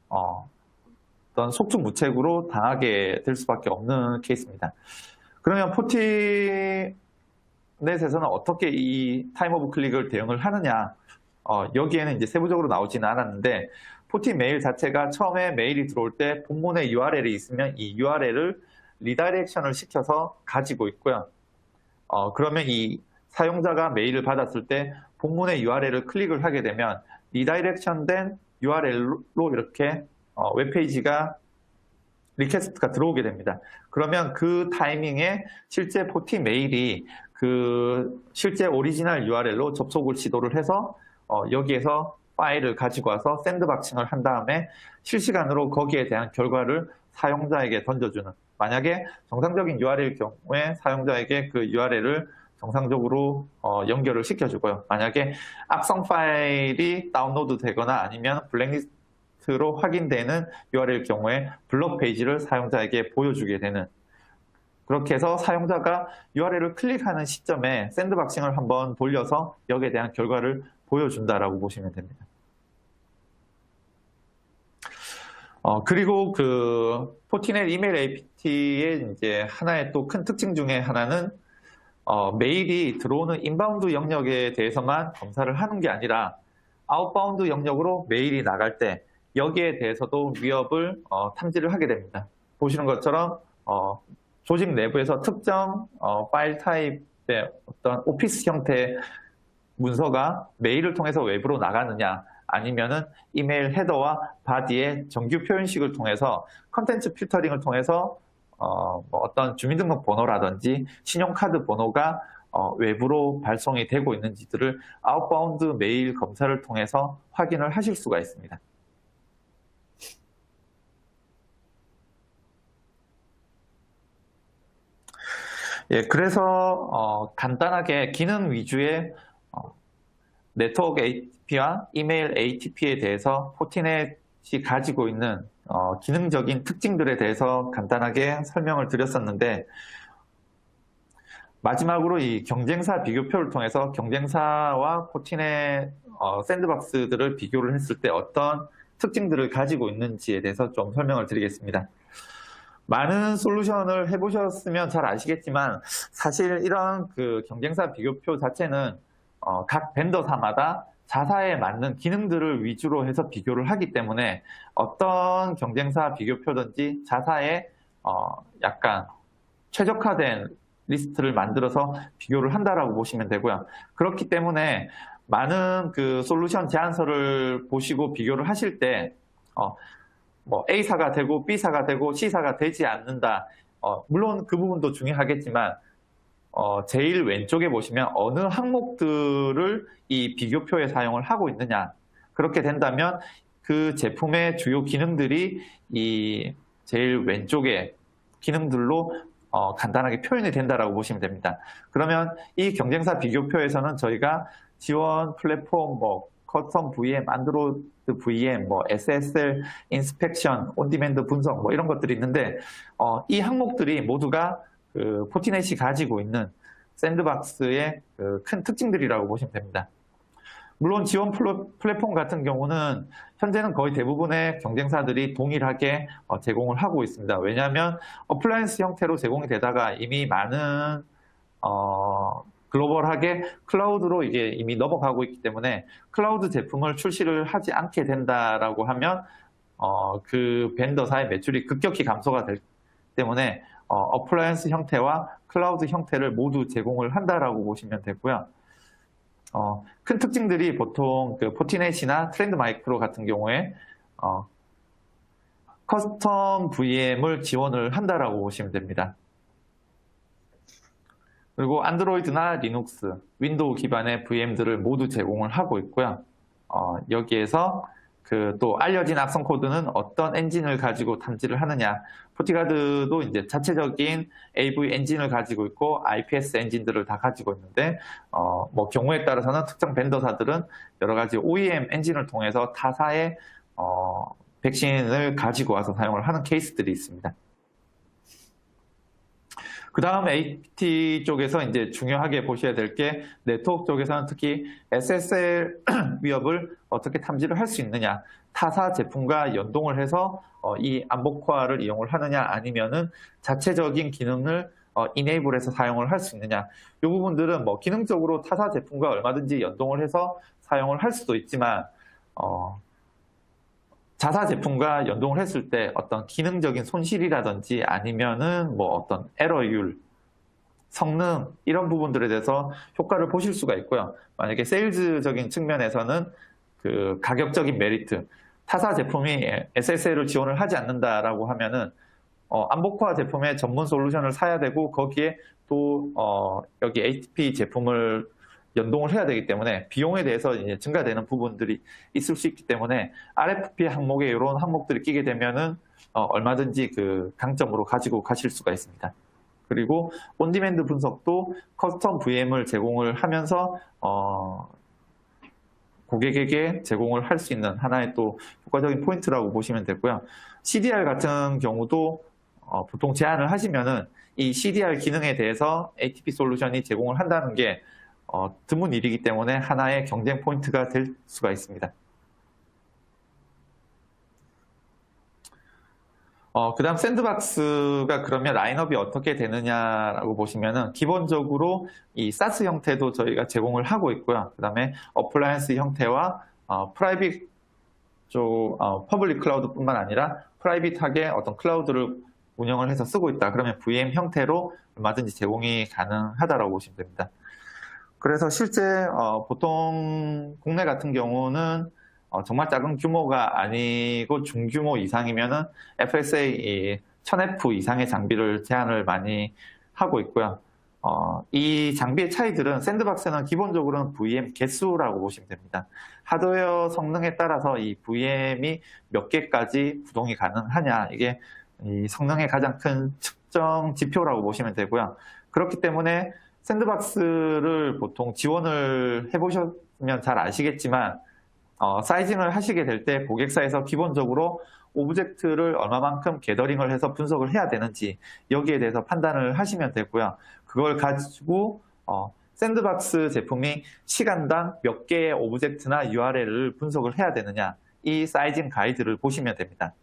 어떤 속수무책으로 당하게 될 수밖에 없는 케이스입니다. 그러면 포티넷에서는 어떻게 이 타임 오브 클릭을 대응을 하느냐? 여기에는 이제 세부적으로 나오지는 않았는데 포티 메일 자체가 처음에 메일이 들어올 때 본문에 URL이 있으면 이 URL을 리다이렉션을 시켜서 가지고 있고요. 그러면 이 사용자가 메일을 받았을 때 본문의 URL을 클릭을 하게 되면 리다이렉션된 URL로 이렇게 웹페이지가 리퀘스트가 들어오게 됩니다. 그러면 그 타이밍에 실제 포티 메일이 그 실제 오리지널 URL로 접속을 시도를 해서 여기에서 파일을 가지고 와서 샌드박싱을 한 다음에 실시간으로 거기에 대한 결과를 사용자에게 던져주는, 만약에 정상적인 URL일 경우에 사용자에게 그 URL을 정상적으로 연결을 시켜주고요. 만약에 악성 파일이 다운로드 되거나 아니면 블랙리스트로 확인되는 URL일 경우에 블록 페이지를 사용자에게 보여주게 되는, 그렇게 해서 사용자가 URL을 클릭하는 시점에 샌드박싱을 한번 돌려서 여기에 대한 결과를 보여준다라고 보시면 됩니다. 그리고 그 포티넷 이메일 APT의 이제 하나의 또 큰 특징 중에 하나는 메일이 들어오는 인바운드 영역에 대해서만 검사를 하는 게 아니라 아웃바운드 영역으로 메일이 나갈 때 여기에 대해서도 위협을 탐지를 하게 됩니다. 보시는 것처럼 조직 내부에서 특정 파일 타입의 어떤 오피스 형태의 문서가 메일을 통해서 외부로 나가느냐, 아니면은 이메일 헤더와 바디의 정규 표현식을 통해서 컨텐츠 필터링을 통해서 뭐 어떤 주민등록 번호라든지 신용카드 번호가 외부로 발송이 되고 있는지들을 아웃바운드 메일 검사를 통해서 확인을 하실 수가 있습니다. 예, 그래서 간단하게 기능 위주의 네트워크 ATP와 이메일 ATP에 대해서 포티넷이 가지고 있는 기능적인 특징들에 대해서 간단하게 설명을 드렸었는데, 마지막으로 이 경쟁사 비교표를 통해서 경쟁사와 포티넷 샌드박스들을 비교를 했을 때 어떤 특징들을 가지고 있는지에 대해서 좀 설명을 드리겠습니다. 많은 솔루션을 해보셨으면 잘 아시겠지만 사실 이런 그 경쟁사 비교표 자체는 각 벤더사마다 자사에 맞는 기능들을 위주로 해서 비교를 하기 때문에 어떤 경쟁사 비교표든지 자사에 약간 최적화된 리스트를 만들어서 비교를 한다라고 보시면 되고요. 그렇기 때문에 많은 그 솔루션 제안서를 보시고 비교를 하실 때 뭐 A사가 되고 B사가 되고 C사가 되지 않는다. 물론 그 부분도 중요하겠지만 제일 왼쪽에 보시면 어느 항목들을 이 비교표에 사용을 하고 있느냐. 그렇게 된다면 그 제품의 주요 기능들이 이 제일 왼쪽에 기능들로 간단하게 표현이 된다라고 보시면 됩니다. 그러면 이 경쟁사 비교표에서는 저희가 지원 플랫폼, 뭐 커스텀 VM, 안드로이드 VM, 뭐 SSL 인스펙션, 온디맨드 분석, 뭐 이런 것들이 있는데 이 항목들이 모두가 그 포티넷이 가지고 있는 샌드박스의 그 큰 특징들이라고 보시면 됩니다. 물론 지원 플랫폼 같은 경우는 현재는 거의 대부분의 경쟁사들이 동일하게 제공을 하고 있습니다. 왜냐하면 어플라이언스 형태로 제공이 되다가 이미 많은 글로벌하게 클라우드로 이게 이미 넘어가고 있기 때문에 클라우드 제품을 출시를 하지 않게 된다라고 하면 그 벤더사의 매출이 급격히 감소가 되기 때문에 어플라이언스 형태와 클라우드 형태를 모두 제공을 한다라고 보시면 되고요. 큰 특징들이 보통 그 포티넷이나 트렌드 마이크로 같은 경우에 커스텀 VM을 지원을 한다라고 보시면 됩니다. 그리고 안드로이드나 리눅스, 윈도우 기반의 VM들을 모두 제공을 하고 있고요. 여기에서 그 또 알려진 악성 코드는 어떤 엔진을 가지고 탐지를 하느냐, 포티가드도 이제 자체적인 AV 엔진을 가지고 있고 IPS 엔진들을 다 가지고 있는데 뭐 경우에 따라서는 특정 벤더사들은 여러 가지 OEM 엔진을 통해서 타사의 백신을 가지고 와서 사용을 하는 케이스들이 있습니다. 그 다음 AT 쪽에서 이제 중요하게 보셔야 될 게 네트워크 쪽에서는 특히 SSL 위협을 어떻게 탐지를 할 수 있느냐, 타사 제품과 연동을 해서 이 암호화를 이용을 하느냐, 아니면은 자체적인 기능을 이네이블해서 사용을 할 수 있느냐. 이 부분들은 뭐 기능적으로 타사 제품과 얼마든지 연동을 해서 사용을 할 수도 있지만 자사 제품과 연동을 했을 때 어떤 기능적인 손실이라든지 아니면은 뭐 어떤 에러율, 성능 이런 부분들에 대해서 효과를 보실 수가 있고요. 만약에 세일즈적인 측면에서는 그 가격적인 메리트, 타사 제품이 SSL을 지원을 하지 않는다라고 하면은 암호화 제품의 전문 솔루션을 사야 되고 거기에 또 여기 ATP 제품을 연동을 해야 되기 때문에 비용에 대해서 이제 증가되는 부분들이 있을 수 있기 때문에 RFP 항목에 이런 항목들이 끼게 되면은 얼마든지 그 강점으로 가지고 가실 수가 있습니다. 그리고 온디맨드 분석도 커스텀 VM을 제공을 하면서 고객에게 제공을 할 수 있는 하나의 또 효과적인 포인트라고 보시면 되고요. CDR 같은 경우도 보통 제안을 하시면은 이 CDR 기능에 대해서 ATP 솔루션이 제공을 한다는 게 드문 일이기 때문에 하나의 경쟁 포인트가 될 수가 있습니다. 그 다음 샌드박스가 그러면 라인업이 어떻게 되느냐라고 보시면은 기본적으로 이 사스 형태도 저희가 제공을 하고 있고요. 그 다음에 어플라이언스 형태와 프라이빗 쪽 퍼블릭 클라우드뿐만 아니라 프라이빗하게 어떤 클라우드를 운영을 해서 쓰고 있다. 그러면 VM 형태로 얼마든지 제공이 가능하다라고 보시면 됩니다. 그래서 실제 보통 국내 같은 경우는 정말 작은 규모가 아니고 중규모 이상이면은 FSA 1000F 이상의 장비를 제한을 많이 하고 있고요. 이 장비의 차이들은 샌드박스는 기본적으로는 VM 개수라고 보시면 됩니다. 하드웨어 성능에 따라서 이 VM이 몇 개까지 구동이 가능하냐, 이게 이 성능의 가장 큰 측정 지표라고 보시면 되고요. 그렇기 때문에 샌드박스를 보통 지원을 해보셨으면 잘 아시겠지만 사이징을 하시게 될 때 고객사에서 기본적으로 오브젝트를 얼마만큼 게더링을 해서 분석을 해야 되는지 여기에 대해서 판단을 하시면 되고요. 그걸 가지고 샌드박스 제품이 시간당 몇 개의 오브젝트나 URL을 분석을 해야 되느냐, 이 사이징 가이드를 보시면 됩니다.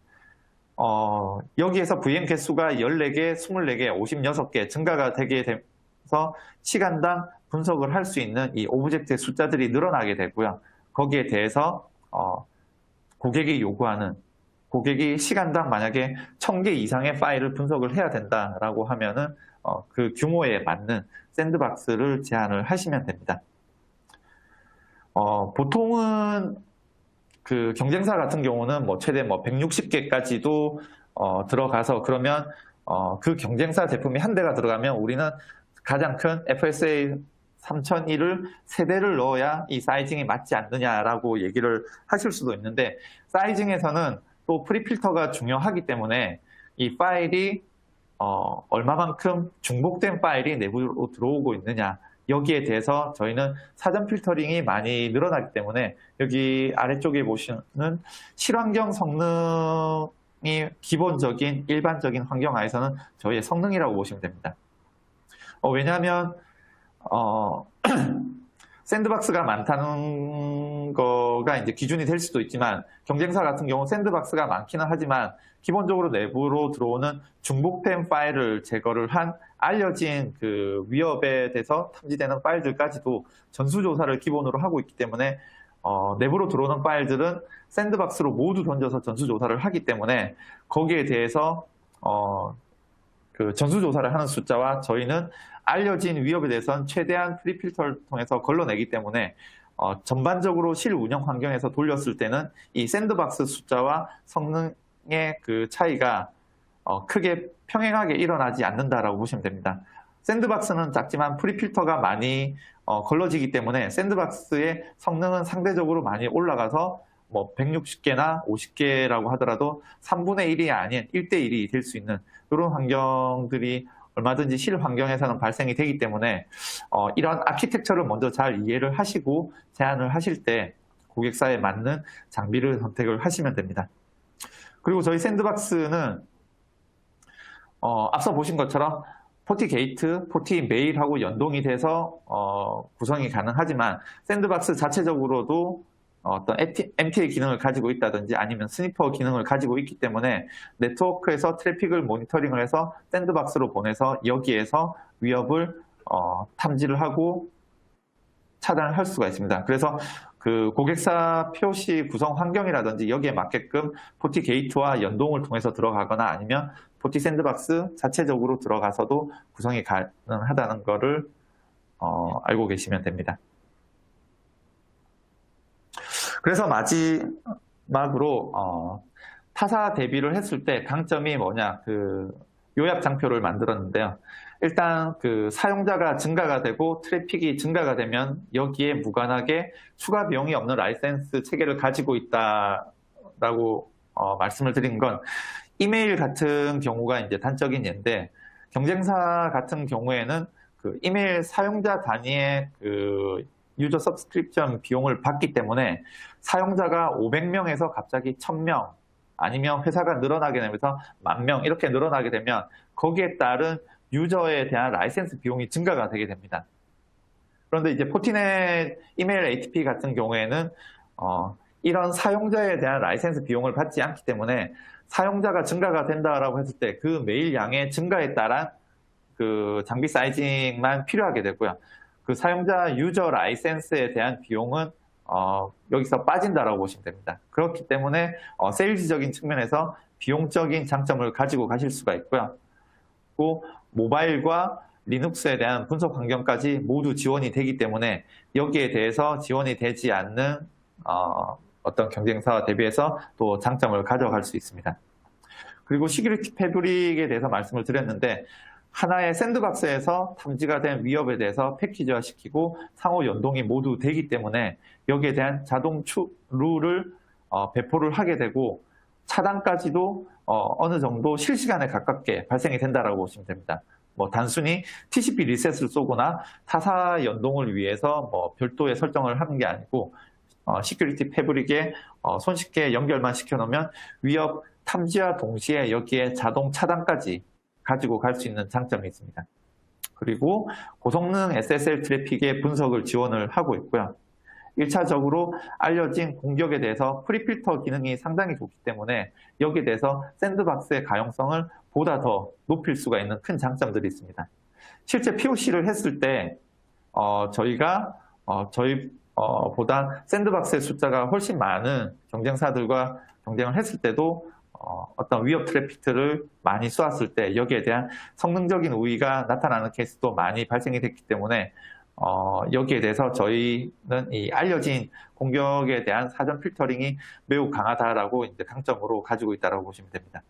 여기에서 VM 개수가 14개, 24개, 56개 증가가 되게 돼서 시간당 분석을 할 수 있는 이 오브젝트의 숫자들이 늘어나게 되고요. 거기에 대해서 고객이 요구하는, 고객이 시간당 만약에 1000개 이상의 파일을 분석을 해야 된다라고 하면은 그 규모에 맞는 샌드박스를 제안을 하시면 됩니다. 보통은 그 경쟁사 같은 경우는 뭐 최대 뭐 160개까지도 들어가서 그러면 그 경쟁사 제품이 한 대가 들어가면 우리는 가장 큰 FSA 3001을 3대를 넣어야 이 사이징이 맞지 않느냐라고 얘기를 하실 수도 있는데, 사이징에서는 또 프리필터가 중요하기 때문에 이 파일이 얼마만큼 중복된 파일이 내부로 들어오고 있느냐, 여기에 대해서 저희는 사전 필터링이 많이 늘어나기 때문에 여기 아래쪽에 보시는 실환경 성능이 기본적인 일반적인 환경 하에서는 저희의 성능이라고 보시면 됩니다. 왜냐하면 샌드박스가 많다는 거가 이제 기준이 될 수도 있지만 경쟁사 같은 경우 샌드박스가 많기는 하지만 기본적으로 내부로 들어오는 중복된 파일을 제거를 한 알려진 그 위협에 대해서 탐지되는 파일들까지도 전수조사를 기본으로 하고 있기 때문에 내부로 들어오는 파일들은 샌드박스로 모두 던져서 전수조사를 하기 때문에 거기에 대해서 그 전수조사를 하는 숫자와 저희는 알려진 위협에 대해서는 최대한 프리필터를 통해서 걸러내기 때문에 전반적으로 실운영 환경에서 돌렸을 때는 이 샌드박스 숫자와 성능의 그 차이가 크게 평행하게 일어나지 않는다라고 보시면 됩니다. 샌드박스는 작지만 프리필터가 많이 걸러지기 때문에 샌드박스의 성능은 상대적으로 많이 올라가서 뭐 160개나 50개라고 하더라도 3분의 1이 아닌 1대1이 될 수 있는 이런 환경들이 얼마든지 실환경에서는 발생이 되기 때문에 이런 아키텍처를 먼저 잘 이해를 하시고 제안을 하실 때 고객사에 맞는 장비를 선택을 하시면 됩니다. 그리고 저희 샌드박스는 앞서 보신 것처럼 포티게이트, 포티메일하고 연동이 돼서 구성이 가능하지만 샌드박스 자체적으로도 어떤 MTA 기능을 가지고 있다든지 아니면 스니퍼 기능을 가지고 있기 때문에 네트워크에서 트래픽을 모니터링을 해서 샌드박스로 보내서 여기에서 위협을 탐지를 하고 차단을 할 수가 있습니다. 그래서 그 고객사 표시 구성 환경이라든지 여기에 맞게끔 포티게이트와 연동을 통해서 들어가거나 아니면 포티 샌드박스 자체적으로 들어가서도 구성이 가능하다는 것을 알고 계시면 됩니다. 그래서 마지막으로 타사 대비를 했을 때 강점이 뭐냐, 그 요약 장표를 만들었는데요. 일단 그 사용자가 증가가 되고 트래픽이 증가가 되면 여기에 무관하게 추가 비용이 없는 라이센스 체계를 가지고 있다라고 말씀을 드린 건 이메일 같은 경우가 이제 단적인 예인데, 경쟁사 같은 경우에는 그 이메일 사용자 단위의 그 유저 서브스크립션 비용을 받기 때문에 사용자가 500명에서 갑자기 1000명 아니면 회사가 늘어나게 되면서 10,000명 이렇게 늘어나게 되면 거기에 따른 유저에 대한 라이센스 비용이 증가가 되게 됩니다. 그런데 이제 포티넷 이메일 ATP 같은 경우에는 이런 사용자에 대한 라이센스 비용을 받지 않기 때문에 사용자가 증가가 된다라고 했을 때 그 메일 양의 증가에 따른 그 장비 사이징만 필요하게 되고요. 그 사용자 유저 라이센스에 대한 비용은 여기서 빠진다라고 보시면 됩니다. 그렇기 때문에 세일즈적인 측면에서 비용적인 장점을 가지고 가실 수가 있고요. 또 모바일과 리눅스에 대한 분석 환경까지 모두 지원이 되기 때문에 여기에 대해서 지원이 되지 않는 어떤 경쟁사와 대비해서 또 장점을 가져갈 수 있습니다. 그리고 시큐리티 패브릭에 대해서 말씀을 드렸는데, 하나의 샌드박스에서 탐지가 된 위협에 대해서 패키지화 시키고 상호 연동이 모두 되기 때문에 여기에 대한 자동 룰을 배포를 하게 되고 차단까지도 어느 정도 실시간에 가깝게 발생이 된다라고 보시면 됩니다. 뭐 단순히 TCP 리셋을 쏘거나 타사 연동을 위해서 뭐 별도의 설정을 하는 게 아니고 시큐리티 패브릭에 손쉽게 연결만 시켜놓으면 위협 탐지와 동시에 여기에 자동 차단까지 가지고 갈 수 있는 장점이 있습니다. 그리고 고성능 SSL 트래픽의 분석을 지원을 하고 있고요. 1차적으로 알려진 공격에 대해서 프리필터 기능이 상당히 좋기 때문에 여기에 대해서 샌드박스의 가용성을 보다 더 높일 수가 있는 큰 장점들이 있습니다. 실제 POC를 했을 때 저희가 보다 샌드박스의 숫자가 훨씬 많은 경쟁사들과 경쟁을 했을 때도 어떤 위협 트래픽들을 많이 쏘았을 때 여기에 대한 성능적인 우위가 나타나는 케이스도 많이 발생이 됐기 때문에 여기에 대해서 저희는 이 알려진 공격에 대한 사전 필터링이 매우 강하다라고 이제 강점으로 가지고 있다고 보시면 됩니다.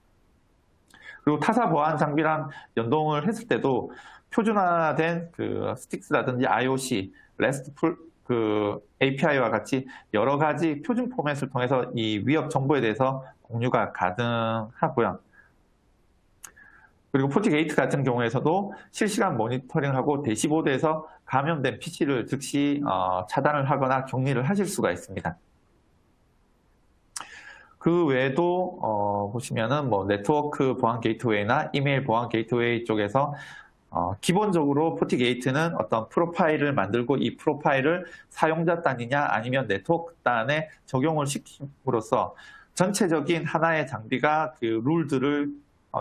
그리고 타사 보안 장비랑 연동을 했을 때도 표준화된 그 스틱스라든지 IOC, RESTful 그 API와 같이 여러 가지 표준 포맷을 통해서 이 위협 정보에 대해서 공유가 가능하고요. 그리고 포티게이트 같은 경우에서도 실시간 모니터링하고 대시보드에서 감염된 PC를 즉시 차단을 하거나 격리를 하실 수가 있습니다. 그 외에도 보시면은 뭐 네트워크 보안 게이트웨이나 이메일 보안 게이트웨이 쪽에서 기본적으로 포티게이트는 어떤 프로파일을 만들고 이 프로파일을 사용자 단이냐 아니면 네트워크 단에 적용을 시킴으로써 전체적인 하나의 장비가 그 룰들을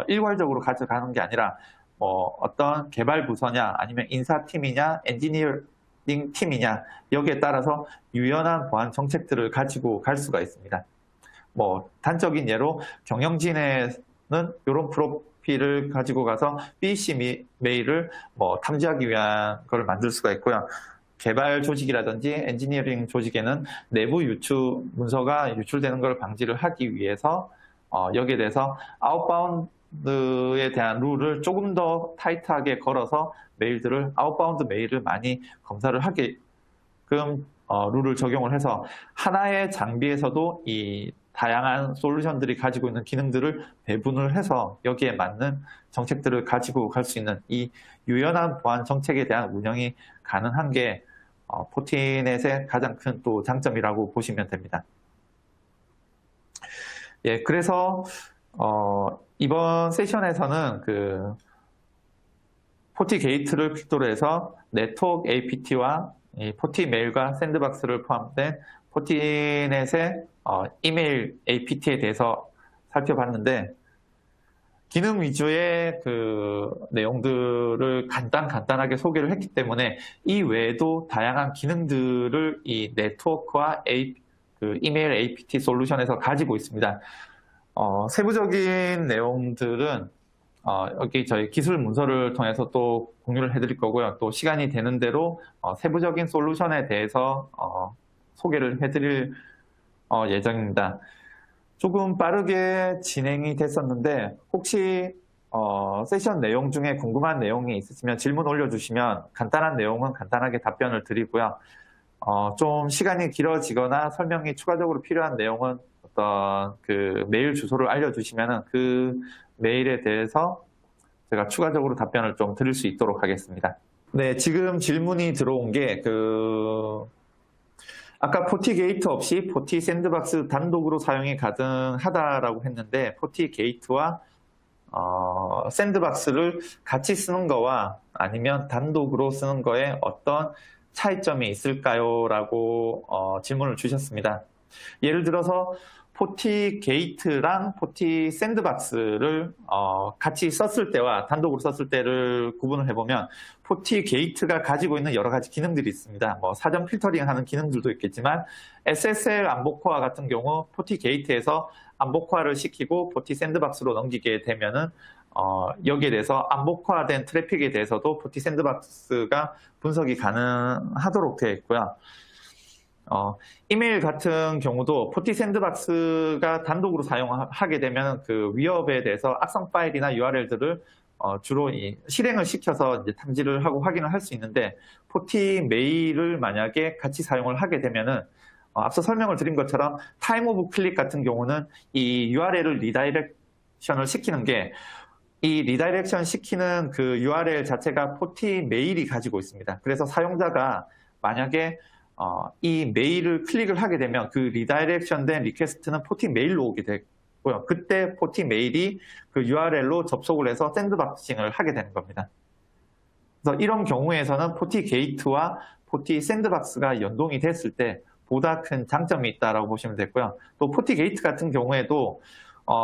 일괄적으로 가져가는 게 아니라 어떤 개발 부서냐 아니면 인사팀이냐 엔지니어링 팀이냐 여기에 따라서 유연한 보안 정책들을 가지고 갈 수가 있습니다. 뭐 단적인 예로 경영진에는 이런 프로필을 가지고 가서 BC 메일을 뭐 탐지하기 위한 걸 만들 수가 있고요. 개발 조직이라든지 엔지니어링 조직에는 내부 문서가 유출되는 걸 방지를 하기 위해서 여기에 대해서 아웃바운드에 대한 룰을 조금 더 타이트하게 걸어서 아웃바운드 메일을 많이 검사를 하게끔 룰을 적용을 해서 하나의 장비에서도 이 다양한 솔루션들이 가지고 있는 기능들을 배분을 해서 여기에 맞는 정책들을 가지고 갈 수 있는 이 유연한 보안 정책에 대한 운영이 가능한 게 포티넷의 가장 큰 또 장점이라고 보시면 됩니다. 예, 그래서 이번 세션에서는 그 포티게이트를 필두로 해서 네트워크 APT와 포티 메일과 샌드박스를 포함된 포티넷의 이메일 APT에 대해서 살펴봤는데, 기능 위주의 그 내용들을 간단하게 소개를 했기 때문에 이 외에도 다양한 기능들을 이 네트워크와 그 이메일 APT 솔루션에서 가지고 있습니다. 세부적인 내용들은 여기 저희 기술 문서를 통해서 또 공유를 해드릴 거고요. 또 시간이 되는 대로 세부적인 솔루션에 대해서 소개를 해드릴 예정입니다. 조금 빠르게 진행이 됐었는데 혹시 세션 내용 중에 궁금한 내용이 있으시면 질문 올려주시면 간단한 내용은 간단하게 답변을 드리고요. 좀 시간이 길어지거나 설명이 추가적으로 필요한 내용은 어떤 그 메일 주소를 알려주시면 그 메일에 대해서 제가 추가적으로 답변을 좀 드릴 수 있도록 하겠습니다. 네, 지금 질문이 들어온 게 아까 포티게이트 없이 포티 샌드박스 단독으로 사용이 가능하다라고 했는데, 포티게이트와 샌드박스를 같이 쓰는 거와 아니면 단독으로 쓰는 거에 어떤 차이점이 있을까요? 라고 질문을 주셨습니다. 예를 들어서 포티게이트랑 포티 샌드박스를 같이 썼을 때와 단독으로 썼을 때를 구분을 해보면, 포티게이트가 가지고 있는 여러 가지 기능들이 있습니다. 뭐 사전 필터링하는 기능들도 있겠지만 SSL 안보코어 같은 경우 포티게이트에서 안보코어를 시키고 포티 샌드박스로 넘기게 되면은 여기에 대해서 안보코어된 트래픽에 대해서도 포티 샌드박스가 분석이 가능하도록 되어 있고요. 이메일 같은 경우도 포티 샌드박스가 단독으로 사용하게 되면 그 위협에 대해서 악성 파일이나 URL들을 주로 실행을 시켜서 이제 탐지를 하고 확인을 할 수 있는데, 포티 메일을 만약에 같이 사용을 하게 되면은 앞서 설명을 드린 것처럼 타임 오브 클릭 같은 경우는 이 URL을 리다이렉션을 시키는 게, 이 리다이렉션 시키는 그 URL 자체가 포티 메일이 가지고 있습니다. 그래서 사용자가 만약에 이 메일을 클릭을 하게 되면 그 리다이렉션 된 리퀘스트는 포티 메일로 오게 되고요. 그때 포티 메일이 그 URL로 접속을 해서 샌드박싱을 하게 되는 겁니다. 그래서 이런 경우에서는 포티 게이트와 포티 샌드박스가 연동이 됐을 때 보다 큰 장점이 있다고 보시면 되고요. 또 포티 게이트 같은 경우에도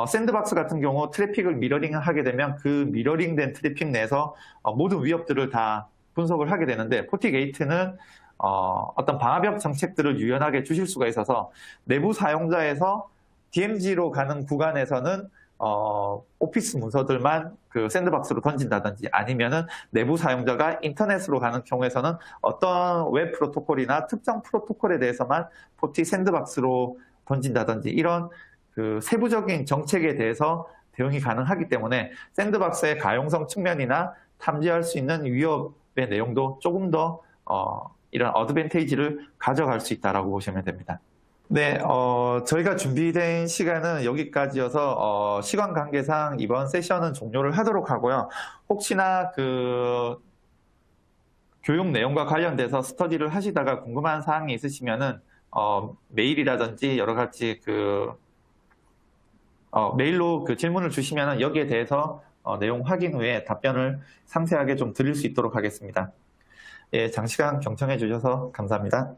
샌드박스 같은 경우 트래픽을 미러링을 하게 되면 그 미러링된 트래픽 내에서 모든 위협들을 다 분석을 하게 되는데, 포티 게이트는 어떤 방화벽 정책들을 유연하게 주실 수가 있어서 내부 사용자에서 DMZ로 가는 구간에서는 오피스 문서들만 그 샌드박스로 던진다든지, 아니면은 내부 사용자가 인터넷으로 가는 경우에서는 어떤 웹 프로토콜이나 특정 프로토콜에 대해서만 포티 샌드박스로 던진다든지, 이런 그 세부적인 정책에 대해서 대응이 가능하기 때문에 샌드박스의 가용성 측면이나 탐지할 수 있는 위협의 내용도 조금 더 이런 어드밴테이지를 가져갈 수 있다고 보시면 됩니다. 네, 저희가 준비된 시간은 여기까지여서 시간 관계상 이번 세션은 종료를 하도록 하고요. 혹시나 그 교육 내용과 관련돼서 스터디를 하시다가 궁금한 사항이 있으시면은 메일이라든지 여러 가지 메일로 그 질문을 주시면은 여기에 대해서 내용 확인 후에 답변을 상세하게 좀 드릴 수 있도록 하겠습니다. 예, 장시간 경청해 주셔서 감사합니다.